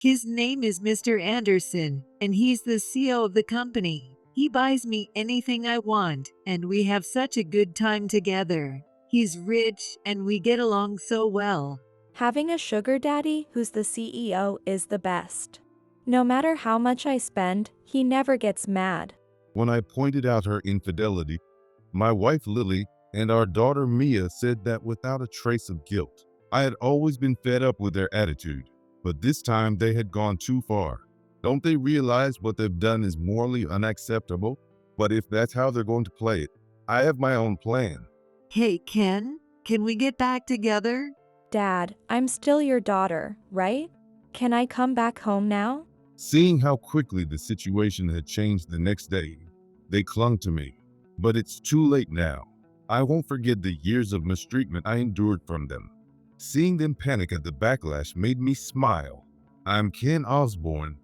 His name is Mr. Anderson, and he's the CEO of the company. He buys me anything I want, and we have such a good time together. He's rich, and we get along so well. Having a sugar daddy who's the CEO is the best. No matter how much I spend, he never gets mad. When I pointed out her infidelity, my wife Lily and our daughter Mia said that without a trace of guilt. I had always been fed up with their attitude, but this time they had gone too far. Don't they realize what they've done is morally unacceptable? But if that's how they're going to play it, I have my own plan. Hey, Ken, can we get back together? Dad, I'm still your daughter, right? Can I come back home now? Seeing how quickly the situation had changed the next day, they clung to me. But it's too late now. I won't forget the years of mistreatment I endured from them. Seeing them panic at the backlash made me smile. I'm Ken Osborne,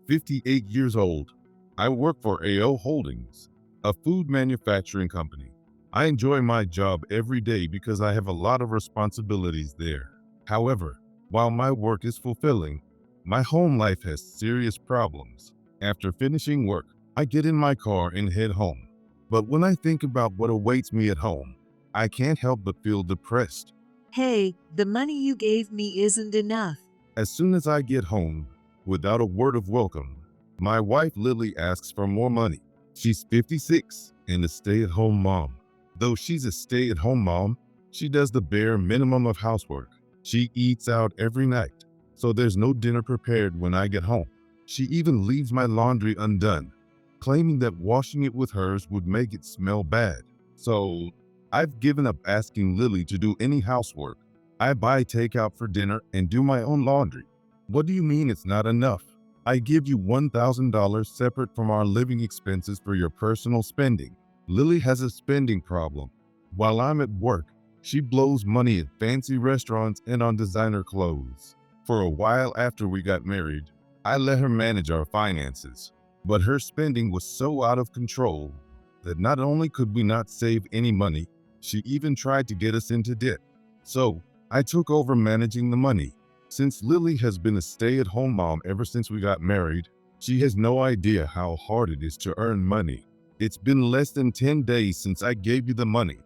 58 years old. I work for AO Holdings, a food manufacturing company. I enjoy my job every day because I have a lot of responsibilities there. However, while my work is fulfilling, my home life has serious problems. After finishing work, I get in my car and head home. But when I think about what awaits me at home, I can't help but feel depressed. Hey, the money you gave me isn't enough. As soon as I get home, without a word of welcome, my wife Lily asks for more money. She's 56 and a stay-at-home mom. Though she's a stay-at-home mom, she does the bare minimum of housework. She eats out every night, so there's no dinner prepared when I get home. She even leaves my laundry undone, claiming that washing it with hers would make it smell bad. So I've given up asking Lily to do any housework. I buy takeout for dinner and do my own laundry. What do you mean it's not enough? I give you $1,000 separate from our living expenses for your personal spending. Lily has a spending problem. While I'm at work, she blows money at fancy restaurants and on designer clothes. For a while after we got married, I let her manage our finances. But her spending was so out of control that not only could we not save any money, she even tried to get us into debt. So I took over managing the money. Since Lily has been a stay-at-home mom ever since we got married, she has no idea how hard it is to earn money. It's been less than 10 days since I gave you the money.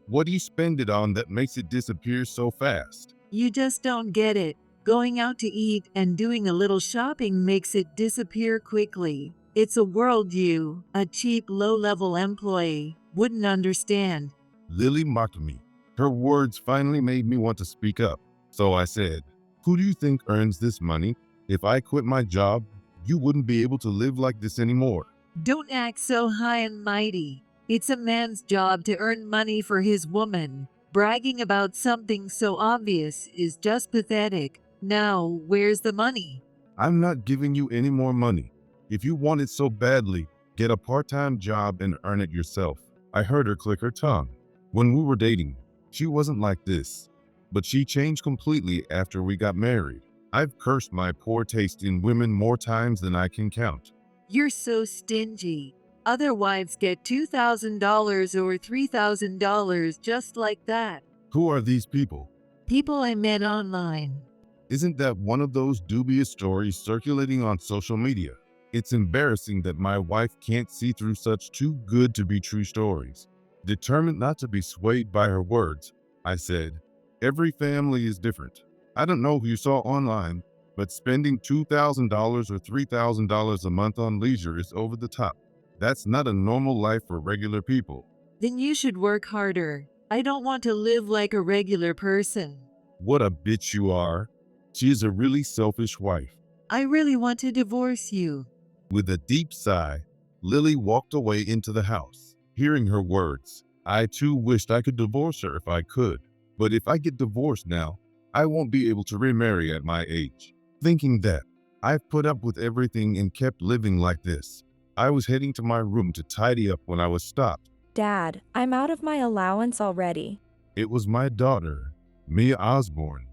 What do you spend it on that makes it disappear so fast? You just don't get it. Going out to eat and doing a little shopping makes it disappear quickly. It's a world you, a cheap, low-level employee, wouldn't understand. Lily mocked me. Her words finally made me want to speak up. So I said, "Who do you think earns this money? If I quit my job, you wouldn't be able to live like this anymore." Don't act so high and mighty. It's a man's job to earn money for his woman. Bragging about something so obvious is just pathetic. Now, where's the money? I'm not giving you any more money. If you want it so badly, get a part-time job and earn it yourself. I heard her click her tongue. When we were dating, she wasn't like this, but she changed completely after we got married. I've cursed my poor taste in women more times than I can count. You're so stingy. Other wives get $2,000 or $3,000 just like that. Who are these people? People I met online. Isn't that one of those dubious stories circulating on social media? It's embarrassing that my wife can't see through such too good to be true stories. Determined not to be swayed by her words, I said, "Every family is different. I don't know who you saw online, but spending $2,000 or $3,000 a month on leisure is over the top. That's not a normal life for regular people." Then you should work harder. I don't want to live like a regular person. What a bitch you are. She is a really selfish wife. I really want to divorce you. With a deep sigh, Lily walked away into the house. Hearing her words, I too wished I could divorce her if I could. But if I get divorced now, I won't be able to remarry at my age. Thinking that, I've put up with everything and kept living like this. I was heading to my room to tidy up when I was stopped. Dad, I'm out of my allowance already. It was my daughter, Mia Osborne,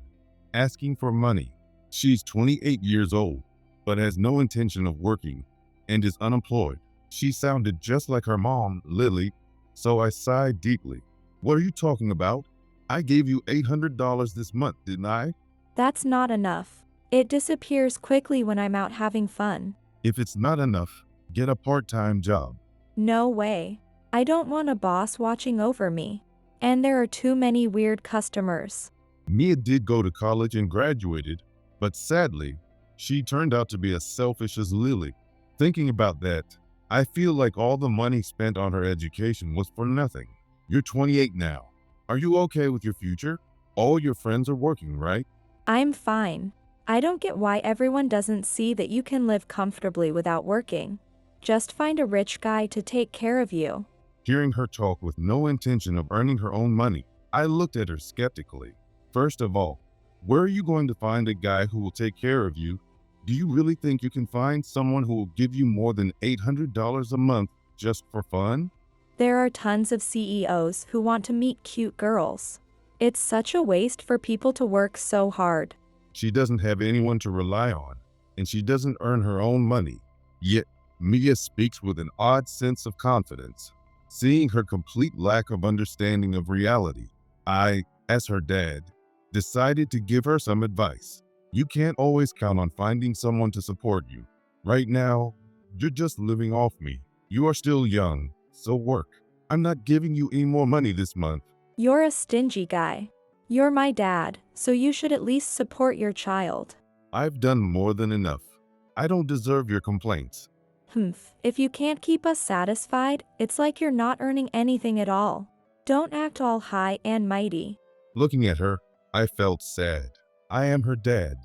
asking for money. She's 28 years old, but has no intention of working and is unemployed. She sounded just like her mom, Lily, so I sighed deeply. "What are you talking about? I gave you $800 this month, didn't I?" That's not enough. It disappears quickly when I'm out having fun. If it's not enough, get a part-time job. No way. I don't want a boss watching over me. And there are too many weird customers. Mia did go to college and graduated, but sadly, she turned out to be as selfish as Lily. Thinking about that, I feel like all the money spent on her education was for nothing. You're 28 now. Are you okay with your future? All your friends are working, right? I'm fine. I don't get why everyone doesn't see that you can live comfortably without working. Just find a rich guy to take care of you. Hearing her talk with no intention of earning her own money, I looked at her skeptically. First of all, where are you going to find a guy who will take care of you? Do you really think you can find someone who will give you more than $800 a month just for fun? There are tons of CEOs who want to meet cute girls. It's such a waste for people to work so hard. She doesn't have anyone to rely on, and she doesn't earn her own money. Yet, Mia speaks with an odd sense of confidence. Seeing her complete lack of understanding of reality, I, as her dad, decided to give her some advice. You can't always count on finding someone to support you. Right now, you're just living off me. You are still young, so work. I'm not giving you any more money this month. You're a stingy guy. You're my dad, so you should at least support your child. I've done more than enough. I don't deserve your complaints. If you can't keep us satisfied, it's like you're not earning anything at all. Don't act all high and mighty. Looking at her, I felt sad. I am her dad,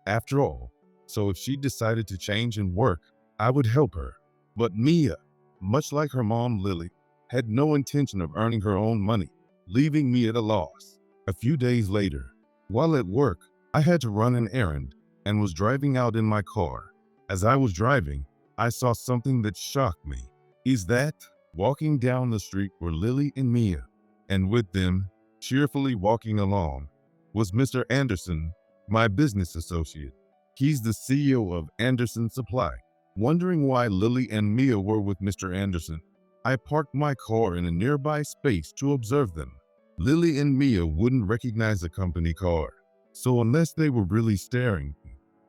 after all, so if she decided to change and work, I would help her. But Mia, much like her mom Lily, had no intention of earning her own money, leaving me at a loss. A few days later, while at work, I had to run an errand and was driving out in my car. As I was driving, I saw something that shocked me. Is that walking down the street were Lily and Mia, and with them, cheerfully walking along, was Mr. Anderson, my business associate. He's the CEO of Anderson Supply. Wondering why Lily and Mia were with Mr. Anderson, I parked my car in a nearby space to observe them. Lily and Mia wouldn't recognize a company car, so unless they were really staring,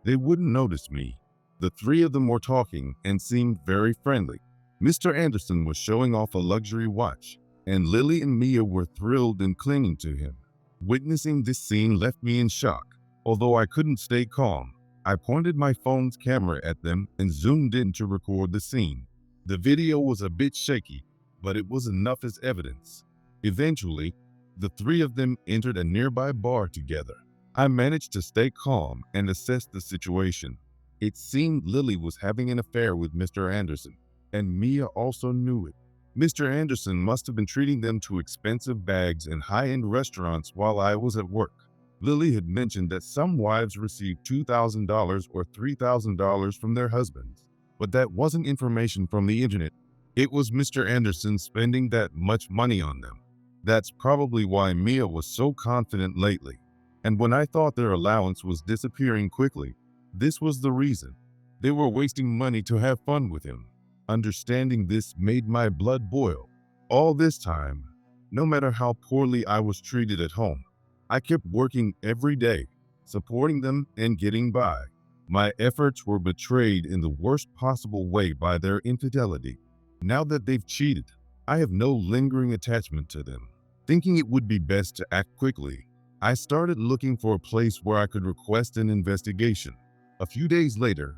they wouldn't notice me. The three of them were talking and seemed very friendly. Mr. Anderson was showing off a luxury watch, and Lily and Mia were thrilled and clinging to him. Witnessing this scene left me in shock. Although I couldn't stay calm, I pointed my phone's camera at them and zoomed in to record the scene. The video was a bit shaky, but it was enough as evidence. Eventually, the three of them entered a nearby bar together. I managed to stay calm and assess the situation. It seemed Lily was having an affair with Mr. Anderson, and Mia also knew it. Mr. Anderson must have been treating them to expensive bags and high-end restaurants while I was at work. Lily had mentioned that some wives received $2,000 or $3,000 from their husbands, but that wasn't information from the internet. It was Mr. Anderson spending that much money on them. That's probably why Mia was so confident lately. And when I thought their allowance was disappearing quickly, this was the reason. They were wasting money to have fun with him. Understanding this made my blood boil. All this time, no matter how poorly I was treated at home, I kept working every day, supporting them and getting by. My efforts were betrayed in the worst possible way by their infidelity. Now that they've cheated, I have no lingering attachment to them. Thinking it would be best to act quickly, I started looking for a place where I could request an investigation. A few days later,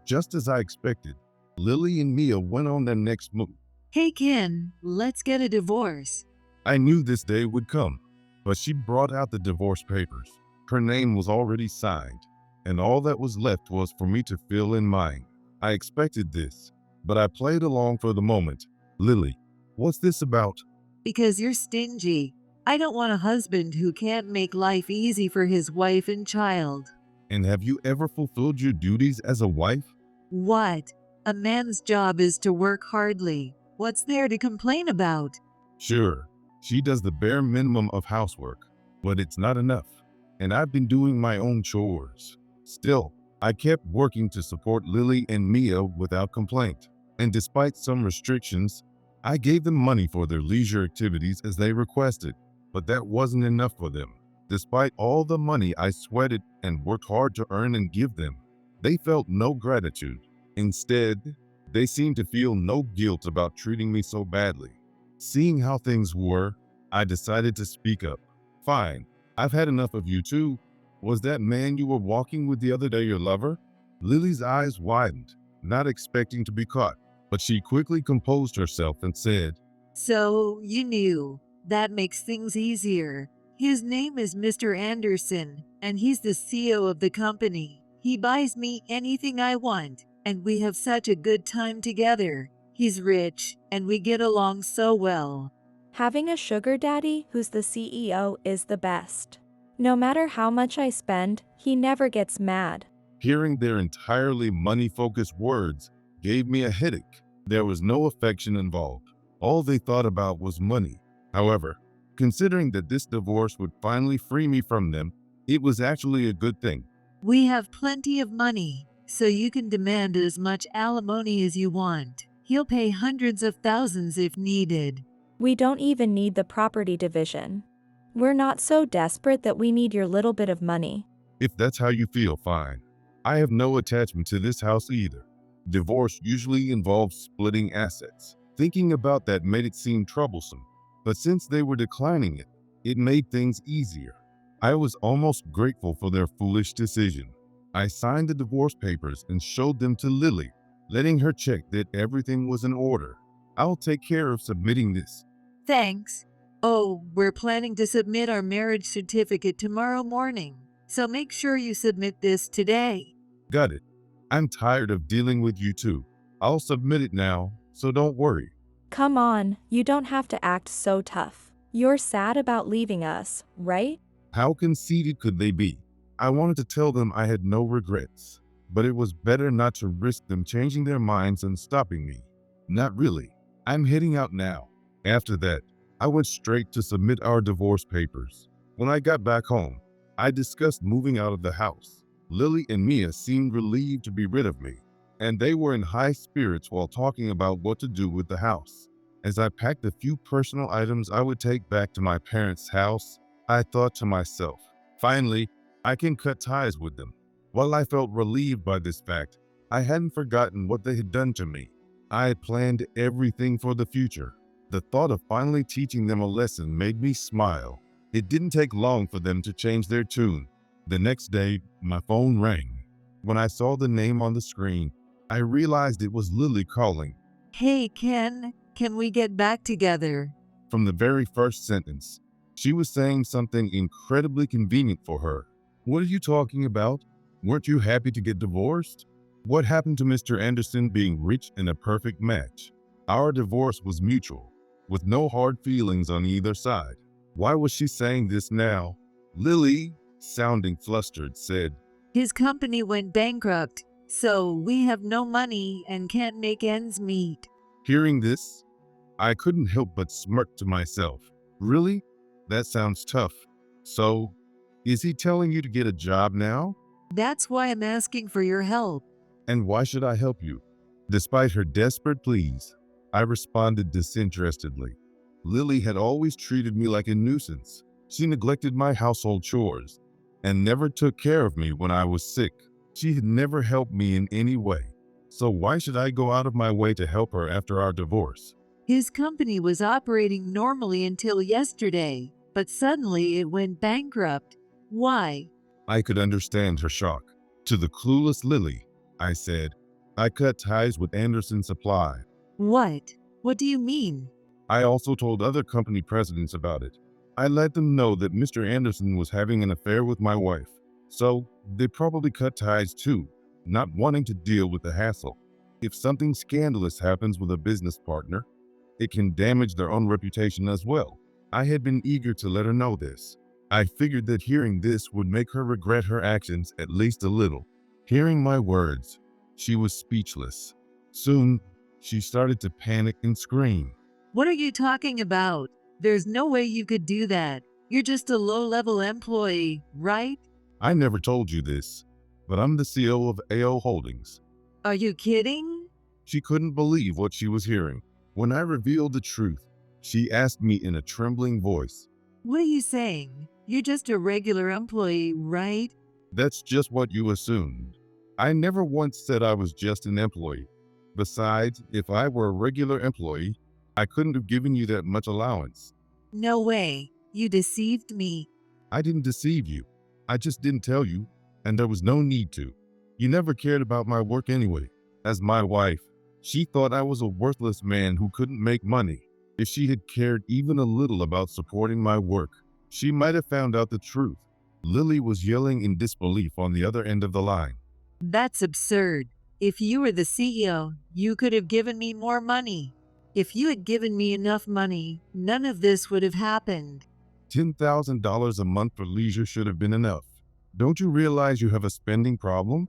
just as I expected, Lily and Mia went on their next move. Hey Ken, let's get a divorce. I knew this day would come, but she brought out the divorce papers. Her name was already signed, and all that was left was for me to fill in mine. I expected this, but I played along for the moment. Lily, what's this about? Because you're stingy. I don't want a husband who can't make life easy for his wife and child. And have you ever fulfilled your duties as a wife? What? A man's job is to work hardly. What's there to complain about? Sure, she does the bare minimum of housework, but it's not enough, and I've been doing my own chores. Still, I kept working to support Lily and Mia without complaint, and despite some restrictions, I gave them money for their leisure activities as they requested, but that wasn't enough for them. Despite all the money I sweated and worked hard to earn and give them, they felt no gratitude. Instead, they seemed to feel no guilt about treating me so badly. Seeing how things were, I decided to speak up. Fine, I've had enough of you too. Was that man you were walking with the other day your lover? Lily's eyes widened, not expecting to be caught, but she quickly composed herself and said, So you knew. That makes things easier. His name is Mr. Anderson, and he's the CEO of the company. He buys me anything I want, and we have such a good time together. He's rich, and we get along so well. Having a sugar daddy who's the CEO is the best. No matter how much I spend, he never gets mad. Hearing their entirely money-focused words gave me a headache. There was no affection involved. All they thought about was money. However, considering that this divorce would finally free me from them, it was actually a good thing. We have plenty of money, so you can demand as much alimony as you want. He'll pay hundreds of thousands if needed. We don't even need the property division. We're not so desperate that we need your little bit of money. If that's how you feel, fine. I have no attachment to this house either. Divorce usually involves splitting assets. Thinking about that made it seem troublesome, but since they were declining it, it made things easier. I was almost grateful for their foolish decision. I signed the divorce papers and showed them to Lily, letting her check that everything was in order. I'll take care of submitting this. Thanks. Oh, we're planning to submit our marriage certificate tomorrow morning, so make sure you submit this today. Got it. I'm tired of dealing with you two. I'll submit it now, so don't worry. Come on, you don't have to act so tough. You're sad about leaving us, right? How conceited could they be? I wanted to tell them I had no regrets, but it was better not to risk them changing their minds and stopping me. Not really. I'm heading out now. After that, I went straight to submit our divorce papers. When I got back home, I discussed moving out of the house. Lily and Mia seemed relieved to be rid of me, and they were in high spirits while talking about what to do with the house. As I packed a few personal items I would take back to my parents' house, I thought to myself, finally, I can cut ties with them. While I felt relieved by this fact, I hadn't forgotten what they had done to me. I had planned everything for the future. The thought of finally teaching them a lesson made me smile. It didn't take long for them to change their tune. The next day, my phone rang. When I saw the name on the screen, I realized it was Lily calling. Hey, Ken, can we get back together? From the very first sentence, she was saying something incredibly convenient for her. What are you talking about? Weren't you happy to get divorced? What happened to Mr. Anderson being rich and a perfect match? Our divorce was mutual, with no hard feelings on either side. Why was she saying this now? Lily, sounding flustered, said, His company went bankrupt, so we have no money and can't make ends meet. Hearing this, I couldn't help but smirk to myself. Really? That sounds tough. So, is he telling you to get a job now? That's why I'm asking for your help. And why should I help you? Despite her desperate pleas, I responded disinterestedly. Lily had always treated me like a nuisance. She neglected my household chores and never took care of me when I was sick. She had never helped me in any way. So why should I go out of my way to help her after our divorce? His company was operating normally until yesterday, but suddenly it went bankrupt. Why? I could understand her shock. To the clueless Lily, I said, I cut ties with Anderson Supply. What? What do you mean? I also told other company presidents about it. I let them know that Mr. Anderson was having an affair with my wife. So they probably cut ties too, not wanting to deal with the hassle. If something scandalous happens with a business partner, it can damage their own reputation as well. I had been eager to let her know this. I figured that hearing this would make her regret her actions at least a little. Hearing my words, she was speechless. Soon, she started to panic and scream. What are you talking about? There's no way you could do that. You're just a low-level employee, right? I never told you this, but I'm the CEO of AO Holdings. Are you kidding? She couldn't believe what she was hearing. When I revealed the truth, she asked me in a trembling voice, What are you saying? You're just a regular employee, right? That's just what you assumed. I never once said I was just an employee. Besides, if I were a regular employee, I couldn't have given you that much allowance. No way. You deceived me. I didn't deceive you. I just didn't tell you, and there was no need to. You never cared about my work anyway. As my wife, she thought I was a worthless man who couldn't make money. If she had cared even a little about supporting my work, she might have found out the truth. Lily was yelling in disbelief on the other end of the line. That's absurd. If you were the CEO, you could have given me more money. If you had given me enough money, none of this would have happened. $10,000 a month for leisure should have been enough. Don't you realize you have a spending problem?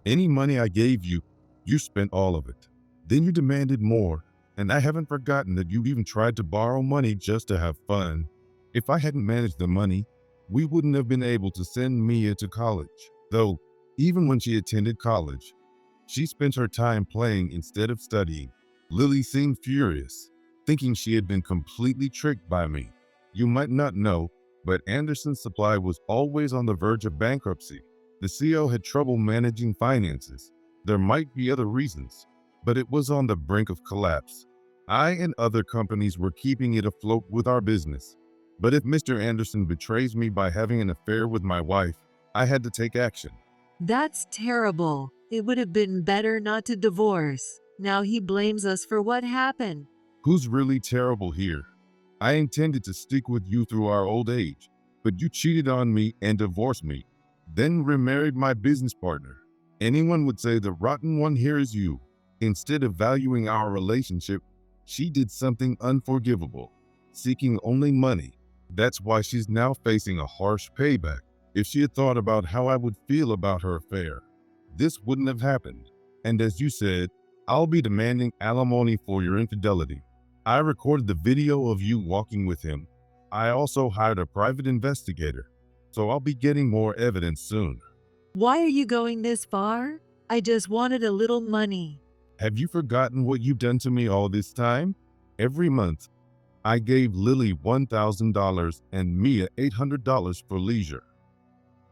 Any money I gave you, you spent all of it. Then you demanded more, and I haven't forgotten that you even tried to borrow money just to have fun. If I hadn't managed the money, we wouldn't have been able to send Mia to college. Though, even when she attended college, she spent her time playing instead of studying. Lily seemed furious, thinking she had been completely tricked by me. You might not know, but Anderson's Supply was always on the verge of bankruptcy. The CEO had trouble managing finances. There might be other reasons, but it was on the brink of collapse. I and other companies were keeping it afloat with our business. But if Mr. Anderson betrays me by having an affair with my wife, I had to take action. That's terrible. It would have been better not to divorce. Now he blames us for what happened. Who's really terrible here? I intended to stick with you through our old age, but you cheated on me and divorced me, then remarried my business partner. Anyone would say the rotten one here is you. Instead of valuing our relationship, she did something unforgivable, seeking only money. That's why she's now facing a harsh payback. If she had thought about how I would feel about her affair, this wouldn't have happened. And as you said, I'll be demanding alimony for your infidelity. I recorded the video of you walking with him. I also hired a private investigator, so I'll be getting more evidence soon. Why are you going this far? I just wanted a little money. Have you forgotten what you've done to me all this time? Every month, I gave Lily $1,000 and Mia $800 for leisure.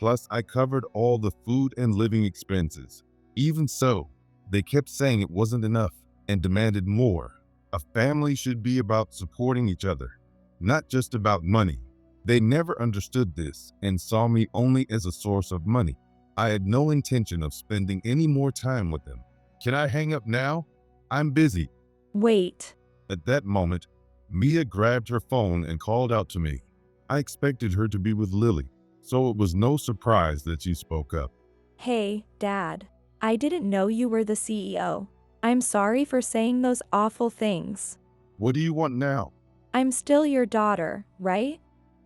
Plus, I covered all the food and living expenses. Even so, they kept saying it wasn't enough and demanded more. A family should be about supporting each other, not just about money. They never understood this and saw me only as a source of money. I had no intention of spending any more time with them. Can I hang up now? I'm busy. Wait. At that moment, Mia grabbed her phone and called out to me. I expected her to be with Lily, so it was no surprise that she spoke up. Hey, Dad. I didn't know you were the CEO. I'm sorry for saying those awful things. What do you want now? I'm still your daughter, right?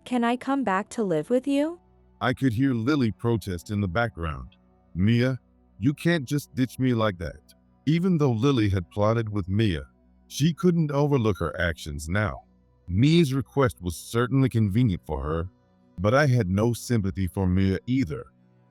Can I come back to live with you? I could hear Lily protest in the background. Mia, you can't just ditch me like that. Even though Lily had plotted with Mia, she couldn't overlook her actions now. Mia's request was certainly convenient for her, but I had no sympathy for Mia either.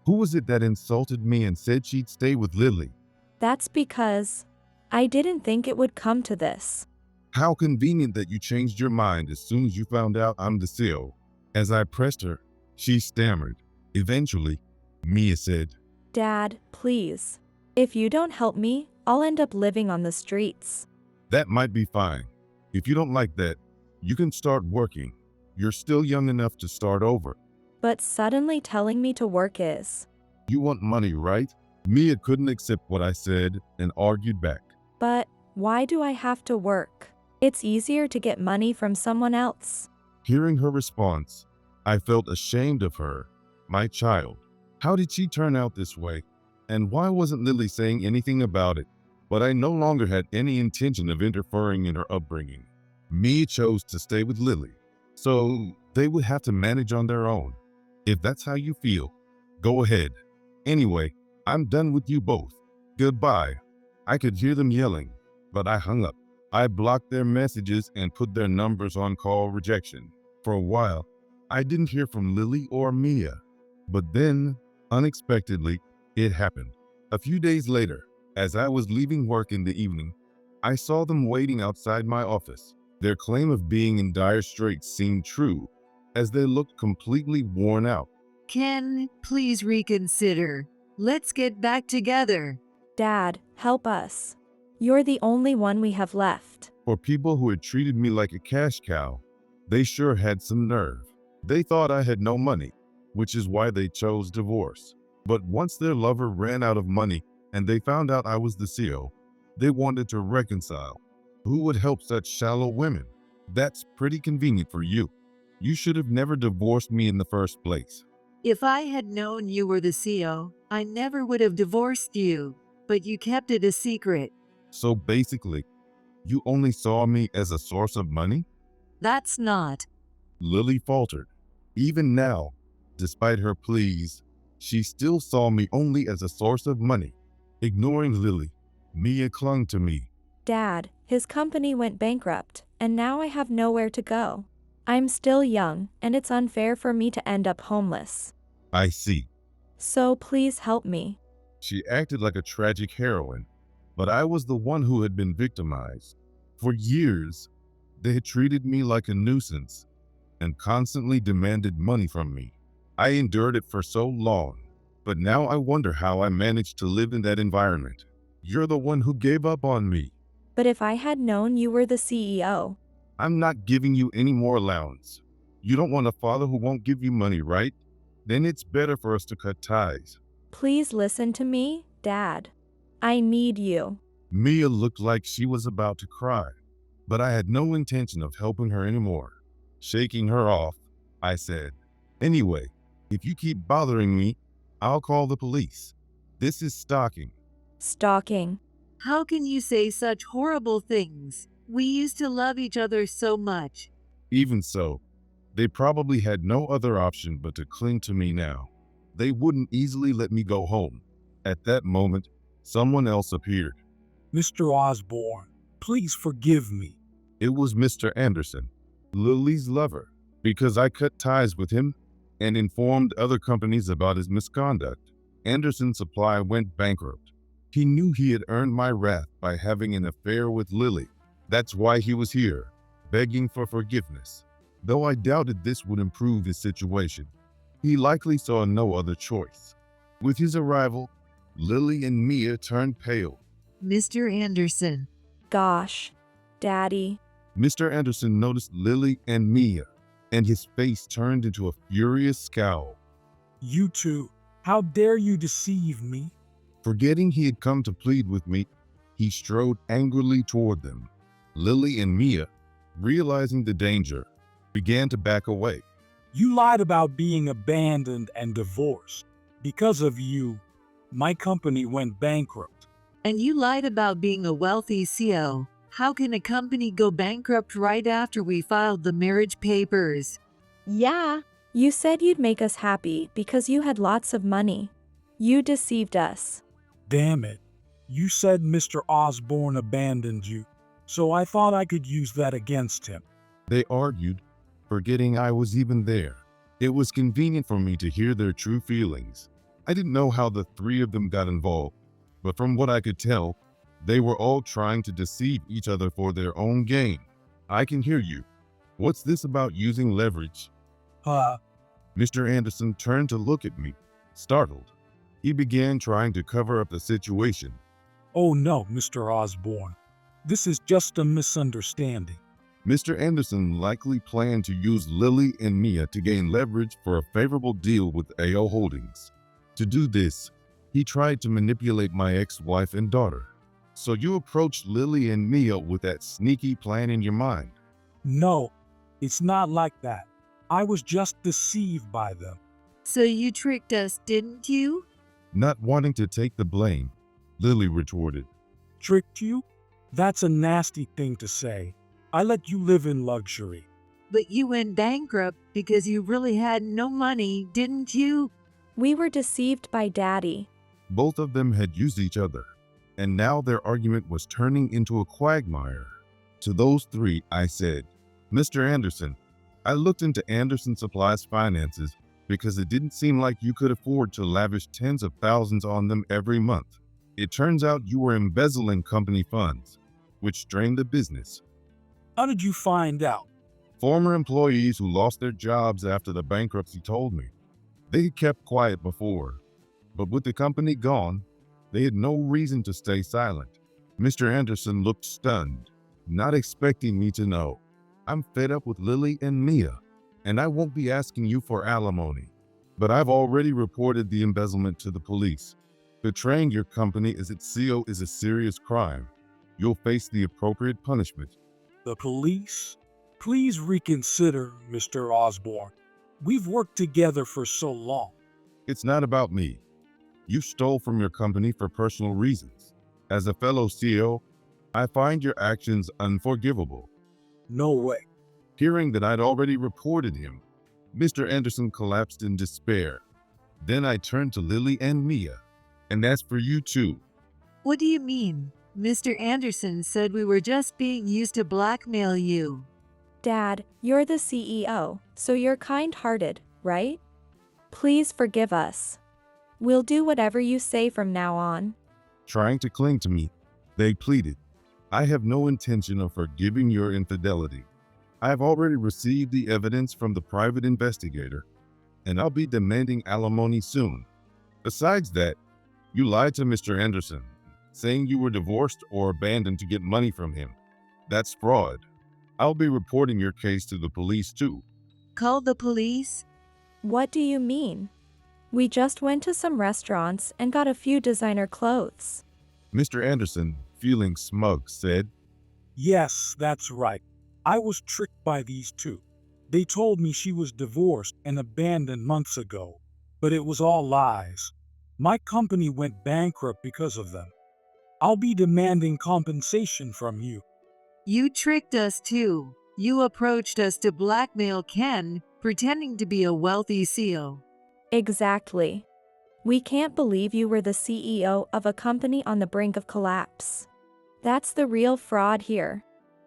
Who was it that insulted me and said she'd stay with Lily? That's because I didn't think it would come to this. How convenient that you changed your mind as soon as you found out I'm the CEO. As I pressed her, she stammered. Eventually, Mia said, Dad, please. If you don't help me, I'll end up living on the streets. That might be fine. If you don't like that, you can start working. You're still young enough to start over. But suddenly telling me to work is. You want money, right? Mia couldn't accept what I said and argued back. But why do I have to work? It's easier to get money from someone else. Hearing her response, I felt ashamed of her, my child. How did she turn out this way? And why wasn't Lily saying anything about it? But I no longer had any intention of interfering in her upbringing. Mia chose to stay with Lily, so they would have to manage on their own. If that's how you feel, go ahead. Anyway, I'm done with you both. Goodbye. I could hear them yelling, but I hung up. I blocked their messages and put their numbers on call rejection. For a while, I didn't hear from Lily or Mia. But then, unexpectedly, it happened. A few days later, as I was leaving work in the evening, I saw them waiting outside my office. Their claim of being in dire straits seemed true, as they looked completely worn out. Ken, please reconsider. Let's get back together. Dad, help us. You're the only one we have left. For people who had treated me like a cash cow, they sure had some nerve. They thought I had no money, which is why they chose divorce. But once their lover ran out of money and they found out I was the CEO, they wanted to reconcile. Who would help such shallow women? That's pretty convenient for you. You should have never divorced me in the first place. If I had known you were the CEO, I never would have divorced you, but you kept it a secret. So basically, you only saw me as a source of money? That's not. Lily faltered. Even now, despite her pleas, she still saw me only as a source of money. Ignoring Lily, Mia clung to me. Dad, his company went bankrupt, and now I have nowhere to go. I'm still young, and it's unfair for me to end up homeless. I see. So please help me. She acted like a tragic heroine, but I was the one who had been victimized. For years, they had treated me like a nuisance and constantly demanded money from me. I endured it for so long, but now I wonder how I managed to live in that environment. You're the one who gave up on me. But if I had known you were the CEO. I'm not giving you any more allowance. You don't want a father who won't give you money, right? Then it's better for us to cut ties. Please listen to me, Dad. I need you. Mia looked like she was about to cry, but I had no intention of helping her anymore. Shaking her off, I said, "Anyway, if you keep bothering me, I'll call the police. This is stalking." Stalking. How can you say such horrible things? We used to love each other so much. Even so, they probably had no other option but to cling to me now. They wouldn't easily let me go home. At that moment, someone else appeared. Mr. Osborne, please forgive me. It was Mr. Anderson, Lily's lover, because I cut ties with him and informed other companies about his misconduct. Anderson's supply went bankrupt. He knew he had earned my wrath by having an affair with Lily. That's why he was here, begging for forgiveness. Though I doubted this would improve his situation, he likely saw no other choice. With his arrival, Lily and Mia turned pale. Mr. Anderson. Gosh. Daddy. Mr. Anderson noticed Lily and Mia, and his face turned into a furious scowl. You two, how dare you deceive me? Forgetting he had come to plead with me, he strode angrily toward them. Lily and Mia, realizing the danger, began to back away. You lied about being abandoned and divorced. Because of you, my company went bankrupt. And you lied about being a wealthy CEO. How can a company go bankrupt right after we filed the marriage papers? Yeah. You said you'd make us happy because you had lots of money. You deceived us. Damn it. You said Mr. Osborne abandoned you, so I thought I could use that against him. They argued, forgetting I was even there. It was convenient for me to hear their true feelings. I didn't know how the three of them got involved, but from what I could tell, they were all trying to deceive each other for their own gain. I can hear you. What's this about using leverage? Mr. Anderson turned to look at me, startled. He began trying to cover up the situation. Oh no, Mr. Osborne. This is just a misunderstanding. Mr. Anderson likely planned to use Lily and Mia to gain leverage for a favorable deal with AO Holdings. To do this, he tried to manipulate my ex-wife and daughter. So you approached Lily and Mia with that sneaky plan in your mind? No, it's not like that. I was just deceived by them. So you tricked us, didn't you? Not wanting to take the blame, Lily retorted. Tricked you? That's a nasty thing to say. I let you live in luxury. But you went bankrupt because you really had no money, didn't you? We were deceived by Daddy. Both of them had used each other, and now their argument was turning into a quagmire. To those three, I said, Mr. Anderson, I looked into Anderson Supply's finances because it didn't seem like you could afford to lavish tens of thousands on them every month. It turns out you were embezzling company funds, which drained the business. How did you find out? Former employees who lost their jobs after the bankruptcy told me. They had kept quiet before, but with the company gone, they had no reason to stay silent. Mr. Anderson looked stunned, not expecting me to know. I'm fed up with Lily and Mia, and I won't be asking you for alimony. But I've already reported the embezzlement to the police. Betraying your company as its CEO is a serious crime. You'll face the appropriate punishment. The police? Please reconsider, Mr. Osborne. We've worked together for so long. It's not about me. You stole from your company for personal reasons. As a fellow CEO, I find your actions unforgivable. No way. Hearing that I'd already reported him, Mr. Anderson collapsed in despair. Then I turned to Lily and Mia, and asked for you too. What do you mean? Mr. Anderson said we were just being used to blackmail you. Dad, you're the CEO, so you're kind-hearted, right? Please forgive us. We'll do whatever you say from now on. Trying to cling to me, they pleaded. I have no intention of forgiving your infidelity. I have already received the evidence from the private investigator, and I'll be demanding alimony soon. Besides that, you lied to Mr. Anderson, saying you were divorced or abandoned to get money from him. That's fraud. I'll be reporting your case to the police too. Call the police? What do you mean? We just went to some restaurants and got a few designer clothes. Mr. Anderson, feeling smug, said, Yes, that's right. I was tricked by these two. They told me she was divorced and abandoned months ago, but it was all lies. My company went bankrupt because of them. I'll be demanding compensation from you. You tricked us too. You approached us to blackmail Ken, pretending to be a wealthy CEO. Exactly. We can't believe you were the CEO of a company on the brink of collapse. That's the real fraud here.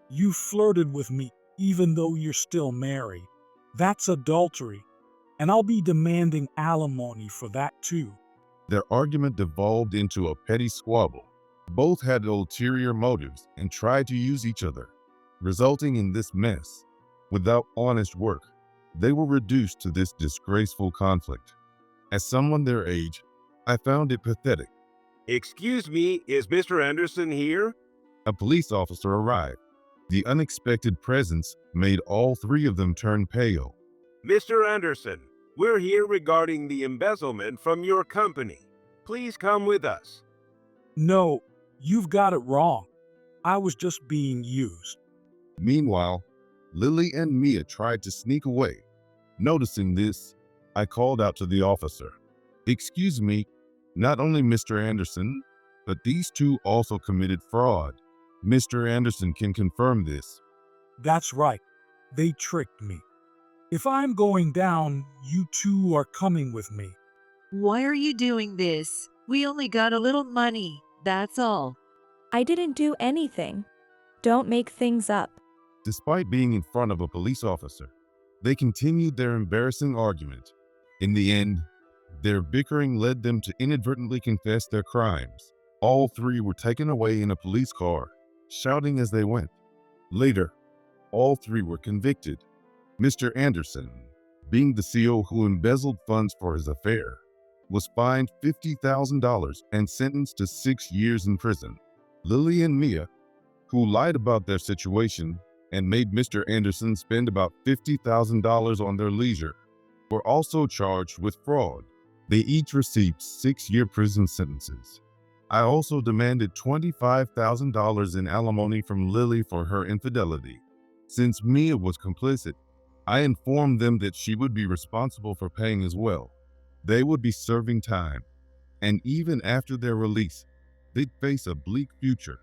You flirted with me, even though you're still married. That's adultery, and I'll be demanding alimony for that too. Their argument devolved into a petty squabble. Both had ulterior motives and tried to use each other, resulting in this mess. Without honest work, they were reduced to this disgraceful conflict. As someone their age, I found it pathetic. Excuse me, is Mr. Anderson here? A police officer arrived. The unexpected presence made all three of them turn pale. Mr. Anderson, we're here regarding the embezzlement from your company. Please come with us. No, you've got it wrong. I was just being used. Meanwhile, Lily and Mia tried to sneak away. Noticing this, I called out to the officer. Excuse me, not only Mr. Anderson, but these two also committed fraud. Mr. Anderson can confirm this. That's right. They tricked me. If I'm going down, you two are coming with me. Why are you doing this? We only got a little money, that's all. I didn't do anything. Don't make things up. Despite being in front of a police officer, they continued their embarrassing argument. In the end, their bickering led them to inadvertently confess their crimes. All three were taken away in a police car, shouting as they went. Later, all three were convicted. Mr. Anderson, being the CEO who embezzled funds for his affair, was fined $50,000 and sentenced to 6 years in prison. Lily and Mia, who lied about their situation and made Mr. Anderson spend about $50,000 on their leisure, were also charged with fraud. They each received 6-year prison sentences. I also demanded $25,000 in alimony from Lily for her infidelity. Since Mia was complicit, I informed them that she would be responsible for paying as well. They would be serving time, and even after their release, they'd face a bleak future,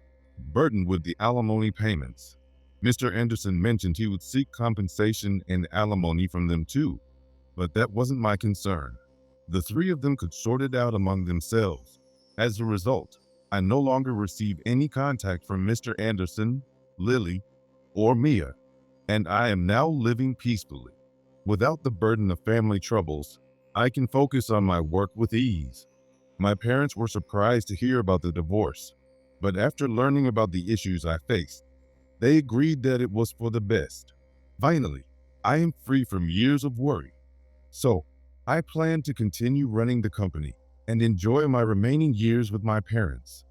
burdened with the alimony payments. Mr. Anderson mentioned he would seek compensation and alimony from them too, but that wasn't my concern. The three of them could sort it out among themselves. As a result, I no longer received any contact from Mr. Anderson, Lily, or Mia, and I am now living peacefully. Without the burden of family troubles, I can focus on my work with ease. My parents were surprised to hear about the divorce, but after learning about the issues I faced, they agreed that it was for the best. Finally, I am free from years of worry. So, I plan to continue running the company and enjoy my remaining years with my parents.